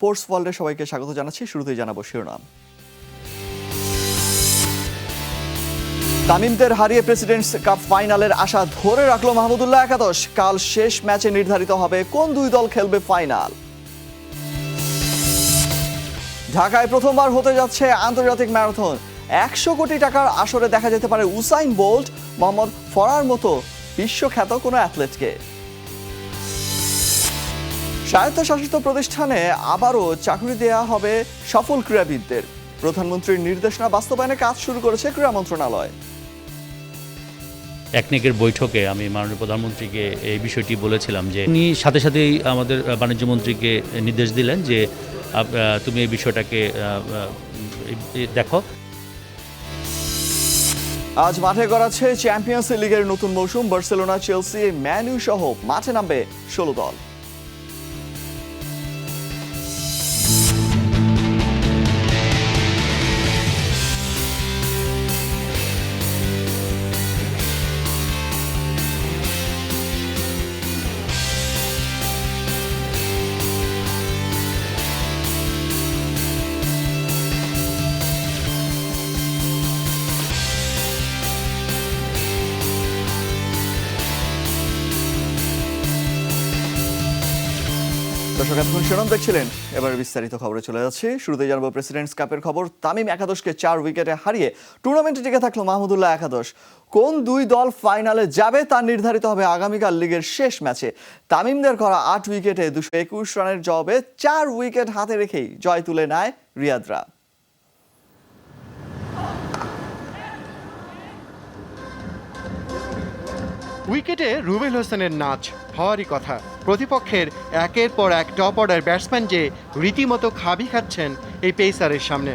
Sports ওয়ার্ল্ডে সবাইকে স্বাগত জানাচ্ছি। শুরুতেই জানাবো শিরোনাম। তামিমদের হারিয়ে প্রেসিডেন্টস কাপ ফাইনালের আশা ধরে রাখলো মাহমুদুল্লাহ একাদশ। কাল শেষ ম্যাচে নির্ধারিত হবে কোন দুই দল খেলবে ফাইনাল। ঢাকায় প্রথমবার হতে যাচ্ছে আন্তর্জাতিক ম্যারাথন। 100 কোটি টাকার আসরে দেখা যেতে পারে উসাইন বোল্ট, মোহাম্মদ ফরার মতো বিশ্বখ্যাত কোনো অ্যাথলেটকে। স্বায়ত্তশাসিত প্রতিষ্ঠানে আবারও চাকরি দেয়া হবে সফল ক্রীড়াবিদদের। প্রধানমন্ত্রীর নির্দেশনা বাস্তবায়নে কাজ শুরু করেছে ক্রীড়া মন্ত্রণালয়। একনেকের বৈঠকে আমি মাননীয় প্রধানমন্ত্রীকে এই বিষয়টি বলেছিলাম যে উনি সাথে সাথেই আমাদের বাণিজ্য মন্ত্রীকে নির্দেশ দিলেন যে তুমি এই বিষয়টাকে দেখো। আজ মাঠে গড়াচ্ছে চ্যাম্পিয়ন্স লিগের নতুন মৌসুম। বার্সেলোনা, চেলসি, ম্যান ইউ সহ মাঠে নামবে 16 দল। দর্শক এতক্ষণ শিরোনাম দেখছিলেন, এবার বিস্তারিত খবরে চলে যাচ্ছি। শুরুতেই জানাবো প্রেসিডেন্টস কাপের খবর। তামিম একাদশকে 4 উইকেটে হারিয়ে টুর্নামেন্টে টিকে থাকলো মাহমুদুল্লাহ একাদশ। কোন দুই দল ফাইনালে যাবে তা নির্ধারিত হবে আগামীকাল লিগের শেষ ম্যাচে। তামিমদের করা 8 উইকেটে 221 রানের জবাবে 4 উইকেট হাতে রেখেই জয় তুলে নেয় রিয়াদরা। উইকেটে রুবেল হোসেনের নাচ হওয়ারই কথা। প্রতিপক্ষের একের পর এক টপ অর্ডার ব্যাটসম্যান যে রীতিমতো খাবি খাচ্ছেন এই পেসারের সামনে।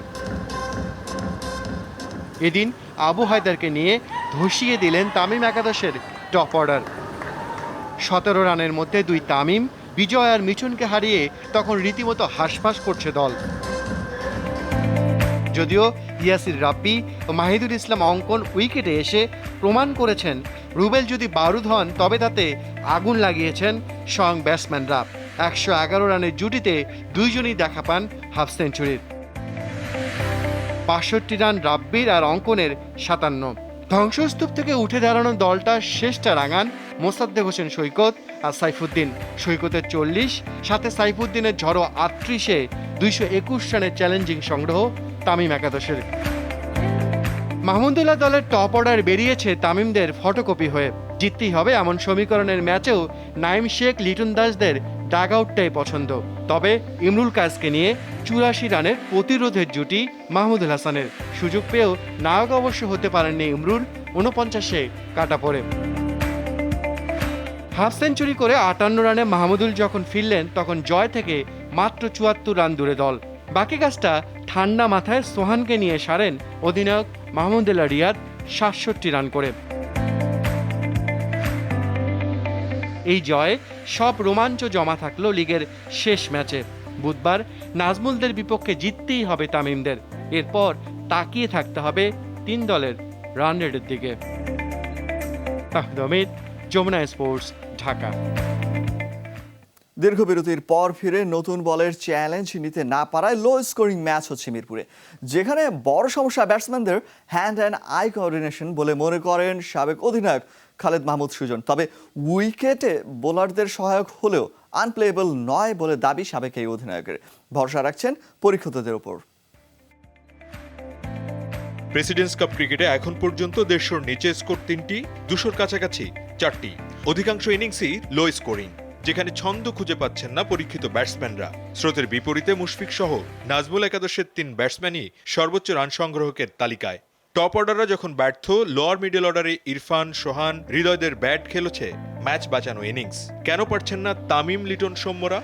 এদিন আবু হায়দারকে নিয়ে ধসিয়ে দিলেন তামিম একাদশের টপ অর্ডার। 17 রানের মধ্যে 2 তামিম, বিজয় আর মিঠুনকে হারিয়ে তখন রীতিমতো হাঁসফাঁস করছে দল। যদিও ইয়াসির রাব্বি ও মাহিদুল ইসলাম অঙ্কন উইকেটে এসে প্রমাণ করেছেন রুবেল যদি বারুদ হন তবে তাতে আগুন লাগিয়েছেন স্বয়ং ব্যাটসম্যানরা। 111 রানের জুটিতে দুইজনই দেখা পান হাফ সেঞ্চুরির। 65 রান রাব্বির আর অঙ্কনের 57। ধ্বংসস্তূপ থেকে উঠে দাঁড়ানো দলটা শেষটা রাঙান মোসাদ্দেক হোসেন সৈকত আর সাইফুদ্দিন। সৈকতের 40, সাথে সাইফুদ্দিনের ঝড়ো 38-এ 221 রানের চ্যালেঞ্জিং সংগ্রহ তামিম একাদশের। মাহমুদুল্লাহ দলের টপ অর্ডার বেরিয়েছে তামিমদের ফটোকপি হয়ে। জিততেই হবে এমন সমীকরণের ম্যাচেও নাইম শেখ, লিটন দাসদের ডাগ আউটটাই পছন্দ। তবে ইমরুল কায়েসকে নিয়ে 84 রানের প্রতিরোধের জুটি মাহমুদুল হাসানের। সুযোগ পেয়েও নায়ক অবশ্য হতে পারেননি ইমরুল, 49-এ কাটা পড়ে। হাফ সেঞ্চুরি করে 58 রানে মাহমুদুল যখন ফিরলেন তখন জয় থেকে মাত্র 74 রান দূরে দল। বাকি কাজটা ঠান্ডা মাথায় সোহানকে নিয়ে সারেন অধিনায়ক মাহমুদুল্লাহ রিয়াদ 67 রান করে। এই জয়ে সব রোমাঞ্চ জমা থাকলো লিগের শেষ ম্যাচে। বুধবার নাজমুলদের বিপক্ষে জিততেই হবে তামিমদের। এরপর তাকিয়ে থাকতে হবে 3 দলের রান রেটের দিকে। যমুনা স্পোর্টস, ঢাকা। দীর্ঘ বিরতির পর ফিরে নতুন বলের চ্যালেঞ্জ নিতে না পারায় লো স্কোরিং ম্যাচ হচ্ছে মিরপুরে, যেখানে বড় সমস্যা ব্যাটসম্যানদের হ্যান্ড অ্যান্ড আই কোঅর্ডিনেশন বলে মনে করেন সাবেক অধিনায়ক খালেদ মাহমুদ সুজন। তবে উইকেটে বোলারদের সহায়ক হলেও আনপ্লেয়েবল নয় বলে দাবি সাবেক এই অধিনায়কের। ভরসা রাখছেন পরীক্ষিতদের ওপর। প্রেসিডেন্টস কাপ ক্রিকেটে এখন পর্যন্ত 150-র নিচে স্কোর 3টি, 200-র কাছাকাছি 4টি। অধিকাংশ ইনিংসই লো স্কোরিং, যেখানে ছন্দ খুঁজে পাচ্ছেন না পরীক্ষিত ব্যাটসম্যানরা। স্রোতের বিপরীতে মুশফিক সহ নাজমুল একাদশের 3 ব্যাটসম্যানই সর্বোচ্চ রান সংগ্রাহকের তালিকায়। টপ অর্ডাররা যখন ব্যর্থ, লোয়ার মিডল অর্ডারে ইরফান, সোহান, হৃদয়দের ব্যাট খেলেছে ম্যাচ বাঁচানো ইনিংস। কেন পারছেন না তামিম, লিটন, সৌম্যরা?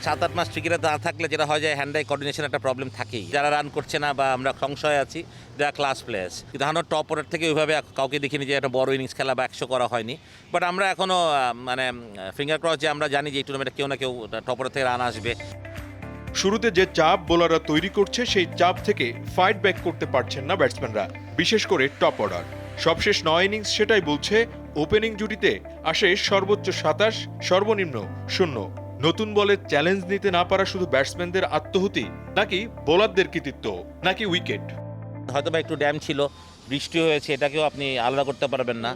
7-8 মাস ক্রিকেটে না থাকলে যেটা হয় যায় হ্যান্ড আই কোঅর্ডিনেশন একটা প্রবলেম থাকেই। যারা রান করছে না বা আমরা সংশয় আছি, যারা ক্লাস প্লেয়ার্স, কিন্তু আমরা টপ অর্ডার থেকে ওইভাবে কাউকে দেখিনি যে একটা বড় ইনিংস খেলা বা 100 করা হয়নি। বাট আমরা এখনও মানে ফিঙ্গার ক্রস যে আমরা জানি যে এই টুর্নামেন্টে কেউ না কেউ টপ অর্ডার থেকে রান আসবে। শুরুতে যে চাপ বোলাররা তৈরি করছে, সেই চাপ থেকে ফাইট ব্যাক করতে পারছেন না ব্যাটসম্যানরা, বিশেষ করে টপ অর্ডার। সবশেষ 9 ইনিংস সেটাই বলছে। ওপেনিং জুটিতে আসে সর্বোচ্চ 27, সর্বনিম্ন 0। নতুন বলে চ্যালেঞ্জ নিতে না পারা শুধু ব্যাটসম্যানদের আত্মহুতি, নাকি বোলারদের কৃতিত্ব, নাকি উইকেট? হয়তো বা একটু ড্যাম ছিল, বৃষ্টি হয়েছে, এটাকেও আপনি আলাদা করতে পারবেন না।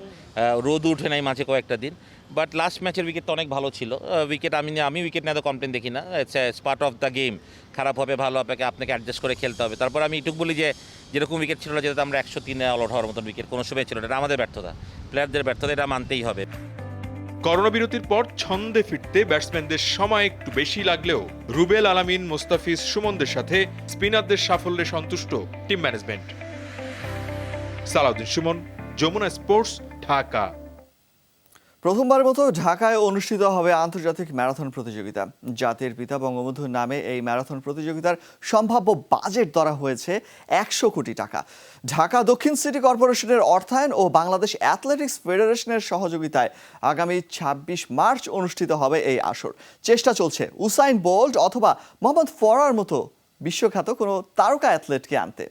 রোদ উঠে নাই মাঝে কয়েকটা দিন, বাট লাস্ট ম্যাচের উইকেট তো অনেক ভালো ছিল। উইকেট আমি উইকেট নিয়ে তো কমপ্লেন দেখি না, it's part of the game. খারাপ হবে ভালো আপনাকে অ্যাডজাস্ট করে খেলতে হবে। তারপর আমি এটুকু বলি যে যেরকম উইকেট ছিল না, যেটাতে আমরা 103-এ অল আউট হওয়ার মতন উইকেট কোনো সময় ছিল না, এটা আমাদের ব্যর্থতা, প্লেয়ারদের ব্যর্থতা, এটা মানতেই হবে। করোনা বিরতির পর ছন্দে ফিরতে ব্যাটসম্যানদের সময় একটু বেশি লাগলেও রুবেল আলামিন, মোস্তাফিজ, সুমনদের সাথে স্পিনারদের সাফল্যে সন্তুষ্ট team management. Salauddin Sumon, Jamuna sports, Dhaka. প্রথমবারের মতো ঢাকায় অনুষ্ঠিত হবে আন্তর্জাতিক ম্যারাথন প্রতিযোগিতা। জাতির পিতা বঙ্গবন্ধুর নামে এই ম্যারাথন প্রতিযোগিতার সম্ভাব্য বাজেট ধরা হয়েছে 100 কোটি টাকা। ঢাকা দক্ষিণ সিটি কর্পোরেশনের অর্থায়ন ও বাংলাদেশ অ্যাথলেটিক্স ফেডারেশনের সহযোগিতায় আগামী 26 মার্চ অনুষ্ঠিত হবে এই আসর। চেষ্টা চলছে উসাইন বোল্ট অথবা মোহাম্মদ ফরার মতো বিশ্বখ্যাত কোনো তারকা অ্যাথলেটকে আনতে।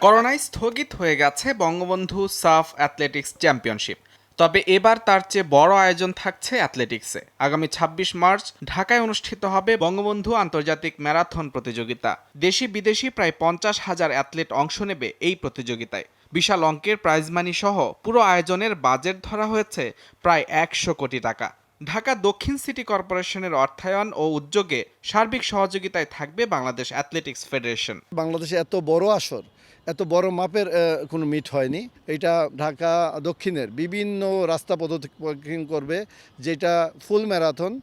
করোনায় স্থগিত হয়ে গেছে বঙ্গবন্ধু সাফ অ্যাথলেটিক্স চ্যাম্পিয়নশিপ, তবে এবার তার চেয়ে বড় আয়োজন থাকছে অ্যাথলেটিক্সে। আগামী 26 মার্চ ঢাকায় অনুষ্ঠিত হবে বঙ্গবন্ধু আন্তর্জাতিক ম্যারাথন প্রতিযোগিতা। দেশি বিদেশি প্রায় 50,000 অ্যাথলেট অংশ নেবে এই প্রতিযোগিতায়। বিশাল অঙ্কের প্রাইজ মানি সহ পুরো আয়োজনের বাজেট ধরা হয়েছে প্রায় 100 কোটি টাকা। ঢাকা দক্ষিণ সিটি কর্পোরেশনের অর্থায়ন ও উদ্যোগে সার্বিক সহযোগিতায় থাকবে বাংলাদেশ অ্যাথলেটিক্স ফেডারেশন। বাংলাদেশে এত বড় আসর, এত বড় মাপের কোনো মিট হয়নি। এটা ঢাকা দক্ষিণের বিভিন্ন রাস্তা প্রদক্ষিণ করবে, যেটা ফুল ম্যারাথন,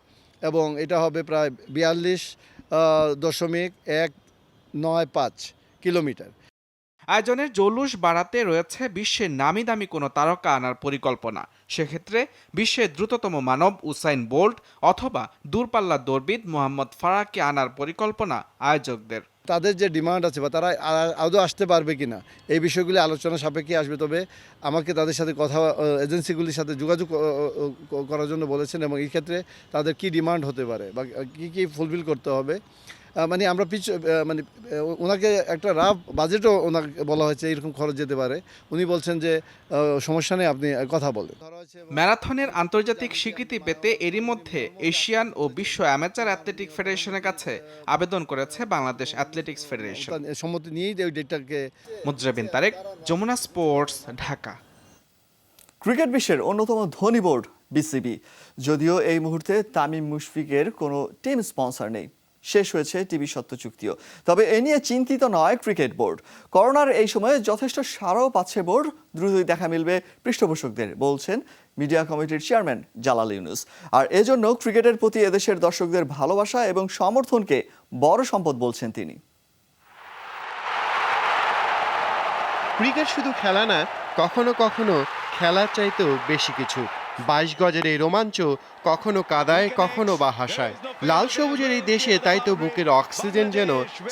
এবং এটা হবে প্রায় 42.195 কিলোমিটার। আয়োজনের জৌলুস বাড়াতে রয়েছে বিশ্বের নামি দামি কোনো তারকা আনার পরিকল্পনা। সেক্ষেত্রে বিশ্বের দ্রুততম মানব উসাইন বোল্ট অথবা দূরপাল্লা দৌড়বিদ মোহাম্মদ ফারাহকে আনার পরিকল্পনা আয়োজকদের। তাদের যে ডিমান্ড আছে বা তারা আদৌ আসতে পারবে কিনা এই বিষয়গুলি আলোচনা সাপেক্ষে আসবে। তবে আমাকে তাদের সাথে কথা, এজেন্সিগুলির সাথে যোগাযোগ করার জন্য বলেছেন, এবং এই ক্ষেত্রে তাদের কি ডিমান্ড হতে পারে বা কি ফুলফিল করতে হবে। মানে আমরা ওনাকে একটা রাফ বাজেটও ওনাকে বলা হয়েছে, এরকম খরচ যেতে পারে। উনি বলছেন যে সমস্যা নেই, আপনি কথা বলেন। ম্যারাথনের আন্তর্জাতিক স্বীকৃতি পেতে এরই মধ্যে এশিয়ান ও বিশ্ব অ্যামেচার অ্যাথলেটিক ফেডারেশনের কাছে আবেদন করেছে বাংলাদেশ অ্যাথলেটিক্স ফেডারেশন। সম্মতি নিয়েই ওই ডেটটাকে। মুজরাবিন তারেক, যমুনা স্পোর্টস, ঢাকা। ক্রিকেট বিশ্বের অন্যতম ধনী বোর্ড বিসিবি। যদিও এই মুহূর্তে তামিম মুশফিকের কোনো টিম স্পন্সর নেই, শেষ হয়েছে টিভি সত্ত্ব চুক্তিও। তবে এ নিয়ে চিন্তিত নয় ক্রিকেট বোর্ড। করোনার এই সময়ে যথেষ্ট সাড়াও পাচ্ছে বোর্ড। দ্রুতই দেখা মিলবে পৃষ্ঠপোষকদের, বলছেন মিডিয়া কমিটির চেয়ারম্যান জালাল ইউনুস। আর এজন্য ক্রিকেটের প্রতি এদেশের দর্শকদের ভালোবাসা এবং সমর্থনকে বড় সম্পদ বলছেন তিনি। ক্রিকেট শুধু খেলা না, কখনো কখনো খেলার চাইতেও বেশি কিছু। 22 গজের এই রোমাঞ্চ কখনো কাদায়, কখনো বা হাসায়। লাল সবুজের এই দেশে তাই তো বুকের অক্সিজেন যেন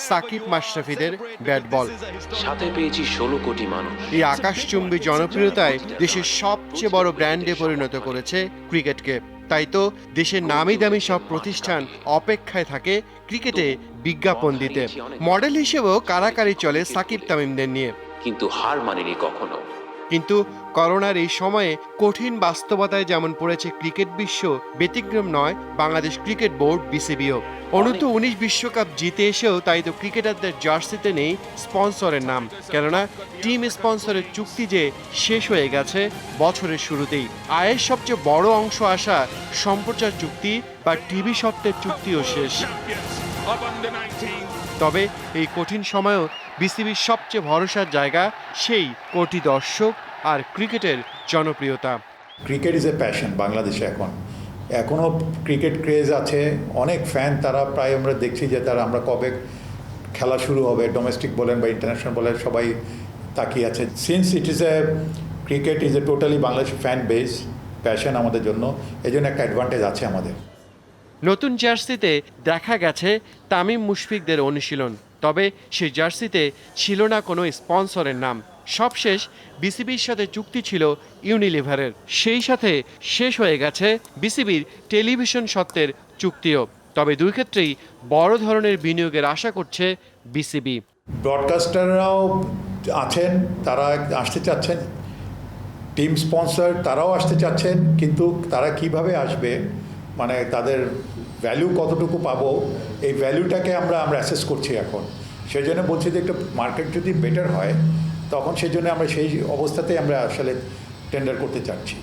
সাকিব মাশরাফিদের ব্যাট বল। সাথে পেয়েছি 16 কোটি মানুষ। এই আকাশচুম্বী জনপ্রিয়তায় দেশের সবচেয়ে বড় ব্র্যান্ডে পরিণত করেছে ক্রিকেটকে। তাই তো দেশের নামি দামি সব প্রতিষ্ঠান অপেক্ষায় থাকে ক্রিকেটে বিজ্ঞাপন দিতে। মডেল হিসেবেও কারাকারি চলে সাকিব তামিমদের নিয়ে, কিন্তু হার মানেনি কখনো। কিন্তু করোনার এই সময়ে কঠিন বাস্তবতায় যেমন পড়েছে ক্রিকেট বিশ্ব, ব্যতিক্রম নয় বাংলাদেশ ক্রিকেট বোর্ড বিসিবিও। অনূর্ধ্ব 19 বিশ্বকাপ জিতে এসেও তাই তো ক্রিকেটারদের জার্সিতে নেই স্পন্সরের নাম, কেননা টিম স্পন্সরের চুক্তি যে শেষ হয়ে গেছে বছরের শুরুতেই। আয়ের সবচেয়ে বড় অংশ আসা সম্প্রচার চুক্তি বা টিভি সত্ত্বের চুক্তিও শেষ। তবে এই কঠিন সময়েও বিসিবির সবচেয়ে ভরসার জায়গা সেই কোটি দর্শক আর ক্রিকেটের জনপ্রিয়তা। ক্রিকেট ইজ এ প্যাশন বাংলাদেশে। এখনও ক্রিকেট ক্রেজ আছে, অনেক ফ্যান। তারা প্রায় আমরা দেখছি যে আমরা কবে খেলা শুরু হবে, ডোমেস্টিক বলেন বা ইন্টারন্যাশনাল বলেন, সবাই তাকিয়ে আছে। Since it is cricket is a totally Bangladesh fan base, passion আমাদের জন্য, এই জন্য একটা অ্যাডভান্টেজ আছে আমাদের। নতুন জার্সিতে দেখা গেছে তামিম মুশফিকদের অনুশীলন, তবে সেই জার্সিতে ছিল না কোনো স্পন্সরের নাম। সবশেষ বিসিবির সাথে চুক্তি ছিল ইউনিলিভারের, সেই সাথে শেষ হয়ে গেছে বিসিবির টেলিভিশন সত্ত্বের চুক্তিও। তবে দুই ক্ষেত্রেই বড় ধরনের বিনিয়োগের আশা করছে বিসিবি। ব্রডকাস্টাররাও আছেন, তারা আসতে চাচ্ছেন, টিম স্পন্সর তারাও আসতে চাচ্ছেন, কিন্তু তারা কিভাবে আসবে মানে তাদের ভ্যালু কতটুকু পাবো, এই ভ্যালুটাকে আমরা অ্যাসেস করছি এখন। সেই জন্য বলছি যে একটা মার্কেট যদি বেটার হয় তখন সেই জন্য আমরা সেই অবস্থাতেই আমরা আসলে টেন্ডার করতে চাচ্ছি।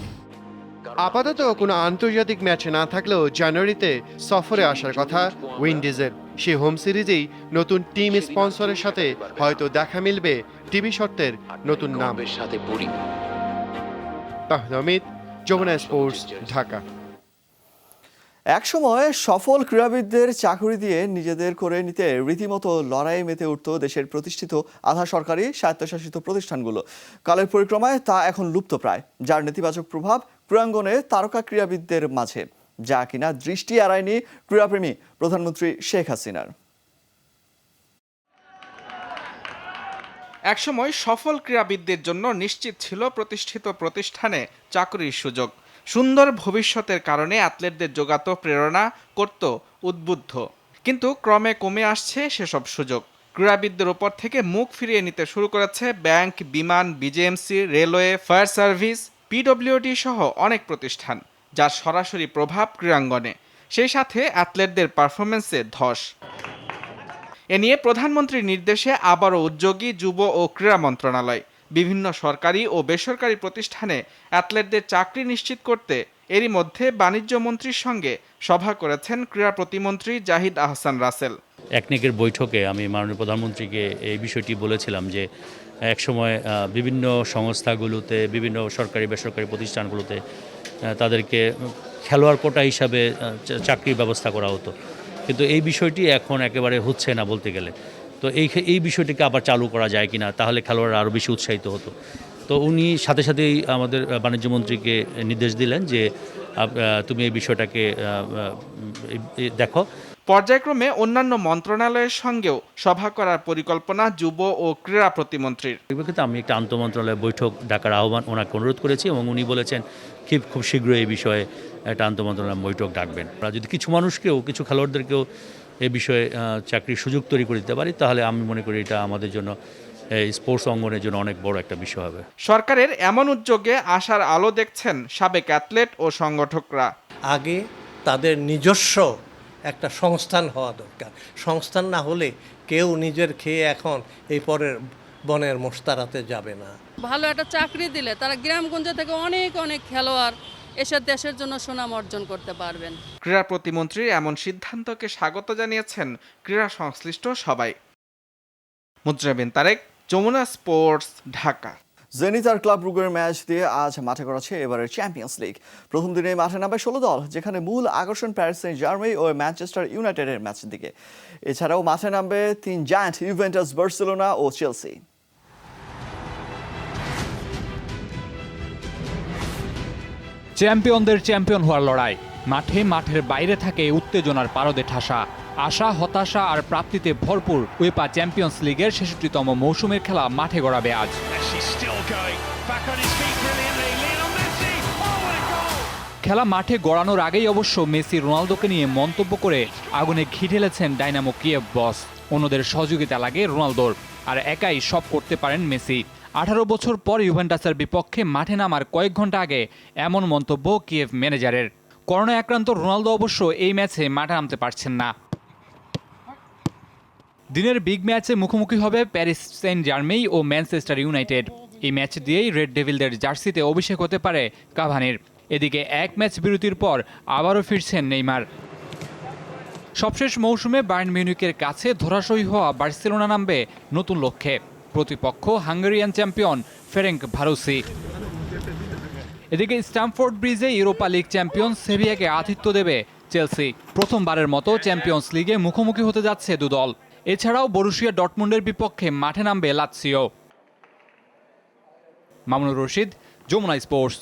আপাতত কোনো আন্তর্জাতিক ম্যাচ না থাকলেও জানুয়ারিতে সফরে আসার কথা উইন্ডিজের। সেই হোম সিরিজেই নতুন টিম স্পন্সরের সাথে হয়তো দেখা মিলবে টিভি শর্তের নতুন নাম। সাথে পড়ি তাহলে অমিত, যমুনা স্পোর্টস, ঢাকা। একসময় সফল ক্রীড়াবিদদের চাকরি দিয়ে নিজেদের করে নিতে রীতিমতো লড়াইয়ে মেতে উঠত দেশের প্রতিষ্ঠিত আধা সরকারি স্বায়ত্তশাসিত প্রতিষ্ঠানগুলো। কালের পরিক্রমায় তা এখন লুপ্তপ্রায়, যার নেতিবাচক প্রভাব ক্রীড়াঙ্গনে তারকা ক্রীড়াবিদদের মাঝে, যা কিনা দৃষ্টি এড়ায়নি ক্রীড়াপ্রেমী প্রধানমন্ত্রী শেখ হাসিনার। একসময় সফল ক্রীড়াবিদদের জন্য নিশ্চিত ছিল প্রতিষ্ঠিত প্রতিষ্ঠানে চাকরির সুযোগ। সুন্দর ভবিষ্যতের কারণে অ্যাথলেটদের যোগাত প্রেরণা করত উদ্বুদ্ধ, কিন্তু ক্রমে কমে আসছে সেসব সুযোগ। ক্রীড়াবিদদের ওপর থেকে মুখ ফিরিয়ে নিতে শুরু করেছে ব্যাংক, বিমান, BJMC, railway, fire service, PWD সহ অনেক প্রতিষ্ঠান, যার সরাসরি প্রভাব ক্রীড়াঙ্গনে, সেই সাথে অ্যাথলেটদের পারফরমেন্সে ধস। এ নিয়ে প্রধানমন্ত্রীর নির্দেশে আবারও উদ্যোগী যুব ও ক্রীড়া মন্ত্রণালয়। বিভিন্ন সরকারি ও বেসরকারি প্রতিষ্ঠানে অ্যাথলেটদের চাকরি নিশ্চিত করতে এরই মধ্যে বাণিজ্য মন্ত্রীর সঙ্গে সভা করেছেন ক্রীড়া প্রতিমন্ত্রী জাহিদ আহসান রাসেল। একনেকের বৈঠকে আমি মাননীয় প্রধানমন্ত্রীকে এই বিষয়টি বলেছিলাম যে একসময় বিভিন্ন সংস্থাগুলোতে, বিভিন্ন সরকারি বেসরকারি প্রতিষ্ঠানগুলোতে তাদেরকে খেলোয়াড় কোটা হিসাবে চাকরির ব্যবস্থা করা হতো, কিন্তু এই বিষয়টি এখন একেবারে হচ্ছে না বলতে গেলে। তো এই বিষয়টিকে আবার চালু করা যায় কিনা, তাহলে খেলোয়াড়রা আরও বেশি উৎসাহিত হতো। তো উনি সাথে সাথেই আমাদের বাণিজ্য মন্ত্রীকে নির্দেশ দিলেন যে তুমি এই বিষয়টাকে দেখো। পর্যায়ক্রমে অন্যান্য মন্ত্রণালয়ের সঙ্গেও সভা করার পরিকল্পনা যুব ও ক্রীড়া প্রতিমন্ত্রীর। কিন্তু আমি একটা আন্তঃমন্ত্রণালয় বৈঠক ডাকার আহ্বান ওনাকে অনুরোধ করেছি এবং উনি বলেছেন খুব শীঘ্রই এই বিষয়ে একটা আন্তঃমন্ত্রণালয় বৈঠক ডাকবেন। আমরা যদি কিছু মানুষকেও, কিছু খেলোয়াড়দেরকেও এই বিষয়ে চাকরির সুযোগ তৈরি করে দিতে পারি, তাহলে আমি মনে করি এটা আমাদের জন্য, স্পোর্টস অঙ্গনের জন্য অনেক বড় একটা বিষয় হবে। সরকারের এমন উদ্যোগে আশার আলো দেখছেন সাবেক অ্যাথলেট ও সংগঠকরা। আগে তাদের নিজস্ব একটা সংস্থান হওয়া দরকার। সংস্থান না হলে কেউ নিজের খেয়ে এখন এই পরের বনের মোস্তারাতে যাবে না। ভালো একটা চাকরি দিলে তারা গ্রামগঞ্জ থেকে অনেক অনেক খেলোয়াড় এসে দেশের জন্য সুনাম অর্জন করতে পারবেন। ক্রীড়া প্রতিমন্ত্রীর এমন সিদ্ধান্তকে স্বাগত জানিয়েছেন ক্রীড়া সংশ্লিষ্ট সবাই। মুজরাবিন তারেক, যমুনা স্পোর্টস, ঢাকা। জেনিত আর ক্লাব ব্রুগের ম্যাচ দিয়ে আজ মাঠে গড়াচ্ছে এবারের চ্যাম্পিয়ন্স লিগ। প্রথম দিনে মাঠে নামবে 16 দল, যেখানে মূল আকর্ষণ প্যারিস সেন্ট জার্মেই ও ম্যানচেস্টার ইউনাইটেডের ম্যাচের দিকে। এছাড়াও মাঠে নামবে 3 জায়ান্ট, ইউভেন্টাস, বার্সেলোনা ও চেলসি। চ্যাম্পিয়নদের চ্যাম্পিয়ন হওয়ার লড়াই, মাঠের বাইরে থাকে উত্তেজনার পারদে ঠাসা, আশা, হতাশা আর প্রাপ্তিতে ভরপুর উয়েফা চ্যাম্পিয়ন্স লিগের 66তম মৌসুমের খেলা মাঠে গড়াবে আজ। খেলা মাঠে গড়ানোর আগেই অবশ্য মেসি রোনালদোকে নিয়ে মন্তব্য করে আগুনে ঘি ঢেলেছেন ডাইনামো কিয়েভ বস। অন্যদের সহযোগিতা লাগে রোনালদোর, আর একাই সব করতে পারেন মেসি। 18 বছর পর ইউভেন্টাসের বিপক্ষে মাঠে নামার কয়েক ঘন্টা আগে এমন মন্তব্য কিয়েভ ম্যানেজারের। করোনা আক্রান্ত রোনালদো অবশ্য এই ম্যাচে মাঠে নামতে পারছেন না। দিনের বিগ ম্যাচে মুখোমুখি হবে প্যারিস সেন্ট জার্মেই ও ম্যানচেস্টার ইউনাইটেড। এই ম্যাচ দিয়েই রেড ডেভিলদের জার্সিতে অভিষেক হতে পারে কাভানির। এদিকে এক ম্যাচ বিরতির পর আবারও ফিরছেন নেইমার। সবশেষ মৌসুমে বায়ার্ন মিউনিখের কাছে ধরাশয়ী হওয়া বার্সেলোনা নামবে নতুন লক্ষ্যে। প্রতিপক্ষ হাঙ্গেরিয়ান চ্যাম্পিয়ন ফেরেঙ্ক ভারুসি। এদিকে স্ট্যামফোর্ড ব্রিজে ইউরোপা লিগ চ্যাম্পিয়ন সেভিয়াকে আতিথ্য দেবে চেলসি। প্রথমবারের মতো চ্যাম্পিয়ন্স লিগে মুখোমুখি হতে যাচ্ছে দু দল। এছাড়াও বরুসিয়া ডর্টমুন্ডের বিপক্ষে মাঠে নামবে লাৎসিও। মামুনুর রশিদ, যমুনা স্পোর্টস।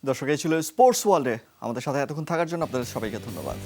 দর্শক, এই ছিল স্পোর্টস ওয়ার্ল্ডে। আমাদের সাথে এতক্ষণ থাকার জন্য আপনাদের সবাইকে ধন্যবাদ।